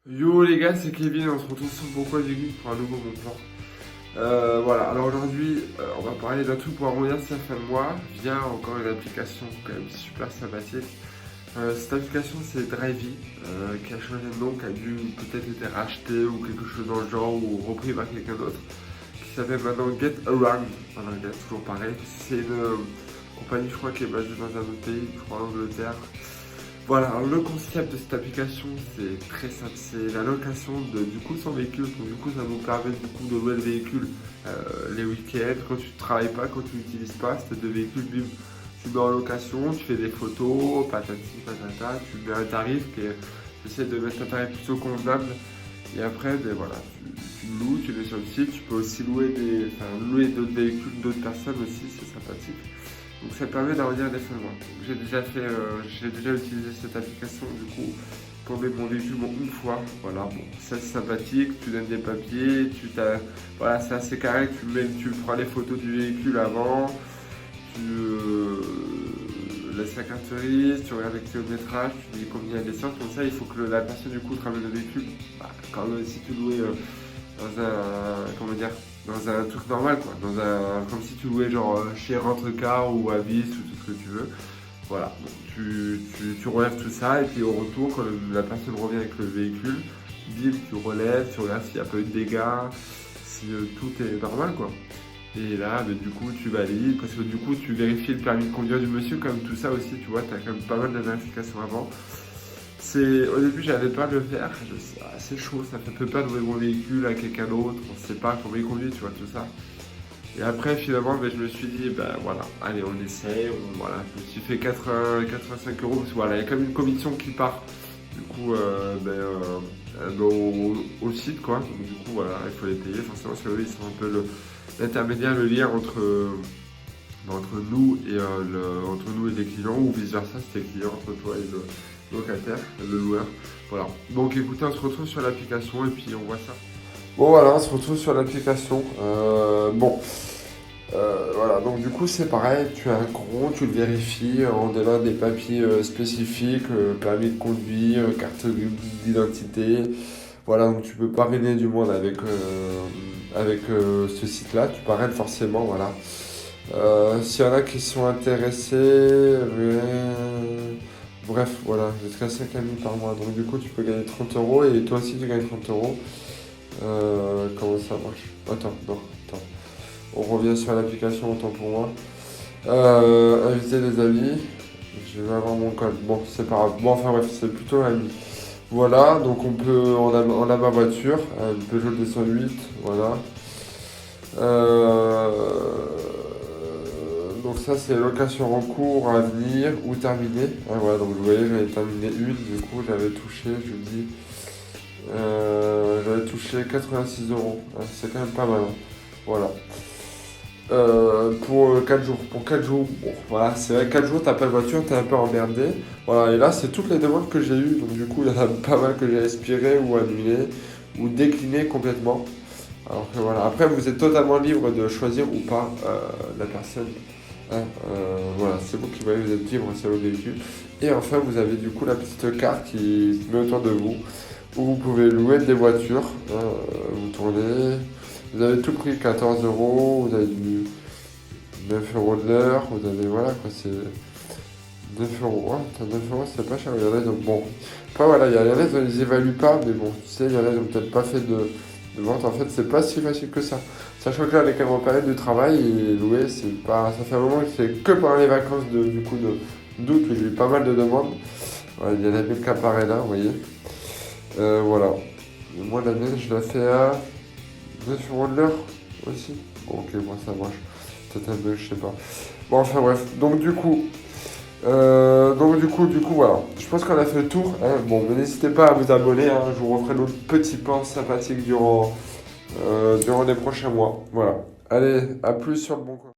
Yo les gars, c'est Kevin et on se retrouve sur Pourquoi du Geek pour un nouveau bon plan. Voilà, alors aujourd'hui, on va parler d'un truc pour arrondir sa fin de mois via encore une application quand même super sympathique. Cette application c'est Drivey, qui a changé de nom, qui a dû peut-être été racheté ou quelque chose dans le genre ou repris par quelqu'un d'autre, qui s'appelle maintenant Get Around. Voilà, gars, toujours pareil. C'est une compagnie, je crois, qui est basée dans un autre pays, je crois en Angleterre. Voilà, alors le concept de cette application, c'est très simple, c'est la location du coup de son véhicule. Donc, du coup, ça nous permet du coup de louer le véhicule les week-ends, quand tu ne travailles pas, quand tu n'utilises pas, c'est deux véhicules, bim, tu mets en location, tu fais des photos, patati patata, tu mets un tarif qui est, tu essaies de mettre un tarif plutôt convenable. Et après, ben voilà, tu le loues, tu le mets sur le site, tu peux aussi louer d'autres véhicules, d'autres personnes aussi, c'est sympathique. Donc ça permet d'arrondir les fins de mois. J'ai déjà utilisé cette application du coup pour mettre mon véhicule une fois. Voilà, bon, ça c'est sympathique, tu donnes des papiers, voilà, c'est assez carré, tu prends les photos du véhicule avant, tu laisses la carte grise, tu regardes le kilométrage, tu dis combien il y a d'essence, comme ça il faut que la personne du coup te ramène le véhicule. Bah, comme si tu louais dans dans un truc normal quoi, comme si tu louais genre chez Rent-A-Car ou Avis ou tout ce que tu veux. Voilà, donc tu relèves tout ça et puis au retour quand la personne revient avec le véhicule, bim, tu relèves, tu regardes s'il n'y a pas eu de dégâts, si tout est normal quoi. Et là, du coup, tu valides, parce que du coup, tu vérifies le permis de conduire du monsieur, comme tout ça aussi, tu vois, tu as quand même pas mal de vérifications avant. Au début, j'avais peur de le faire. C'est chaud, ça fait peur de louer mon véhicule à quelqu'un d'autre. On ne sait pas comment il conduit, tu vois, tout ça. Et après, finalement, je me suis dit, ben voilà, allez, on essaye. Voilà, je me suis fait 85 euros, parce que voilà, il y a quand même une commission qui part, du coup, au site, quoi. Donc, du coup, voilà, il faut les payer, forcément, parce qu'eux, ils sont un peu l'intermédiaire, le lien entre nous et les clients, ou vice versa, c'est les clients entre toi et le locataire, le loueur. Voilà. Donc écoutez, on se retrouve sur l'application et puis on voit ça. Bon voilà, on se retrouve sur l'application. Voilà, donc du coup c'est pareil, tu as un compte, tu le vérifies, on demande des papiers spécifiques, permis de conduire, carte d'identité. Voilà, donc tu peux parrainer du monde avec ce site-là, tu parraines forcément, voilà. S'il y en a qui sont intéressés, bref, voilà, jusqu'à 5 amis par mois. Donc du coup, tu peux gagner 30 euros et toi aussi tu gagnes 30 euros. Comment ça marche? Attends, non, attends. On revient sur l'application, autant pour moi. Inviter des amis. Je vais avoir mon code. Bon, c'est pas grave. Bon, enfin bref, c'est plutôt ami. Voilà, donc on a ma voiture, une Peugeot 208, voilà. Euh, donc ça c'est location en cours, à venir ou terminée. Ah, voilà, donc vous voyez j'avais terminé une, du coup j'avais touché, je vous dis, j'avais touché 86 euros. Ah, c'est quand même pas mal, hein. Voilà. Pour 4 jours. Pour 4 jours, bon, voilà, c'est vrai, 4 jours, t'as pas de voiture, t'es un peu emmerdé. Voilà, et là, c'est toutes les demandes que j'ai eues. Donc, du coup, il y en a pas mal que j'ai aspiré ou annulé ou décliné complètement. Alors que voilà, après, vous êtes totalement libre de choisir ou pas la personne. Hein, voilà, c'est vous qui voyez, vous êtes libre sur le véhicule. Et enfin, vous avez du coup la petite carte qui se met autour de vous où vous pouvez louer des voitures. Hein, vous tournez. Vous avez tout pris 14 euros, vous avez du 9 euros de l'heure, vous avez, voilà quoi, c'est 9 euros. Ouais, 9 euros, c'est pas cher. Il y en a, donc bon. Après, voilà, il y en a, ils les évaluent pas, mais bon, tu sais, il y en a, ils ont peut-être pas fait de vente. En fait, c'est pas si facile que ça. Sachant que là, on est quand même en période de travail et louer, c'est pas. Ça fait un moment que c'est que pendant les vacances du coup d'août où j'ai eu pas mal de demandes. Voilà, il y en a 1000 qui apparaît là, vous voyez. Voilà. Et moi, la mienne, je la fais à 9 euros de l'heure aussi. Bon, ok, moi ça marche. Peut-être un peu, je sais pas. Bon, enfin bref. Donc du coup, voilà. Je pense qu'on a fait le tour, hein. Bon, mais n'hésitez pas à vous abonner, hein. Je vous referai d'autres petits plans sympathiques durant les prochains mois. Voilà. Allez, à plus sur le bon coin.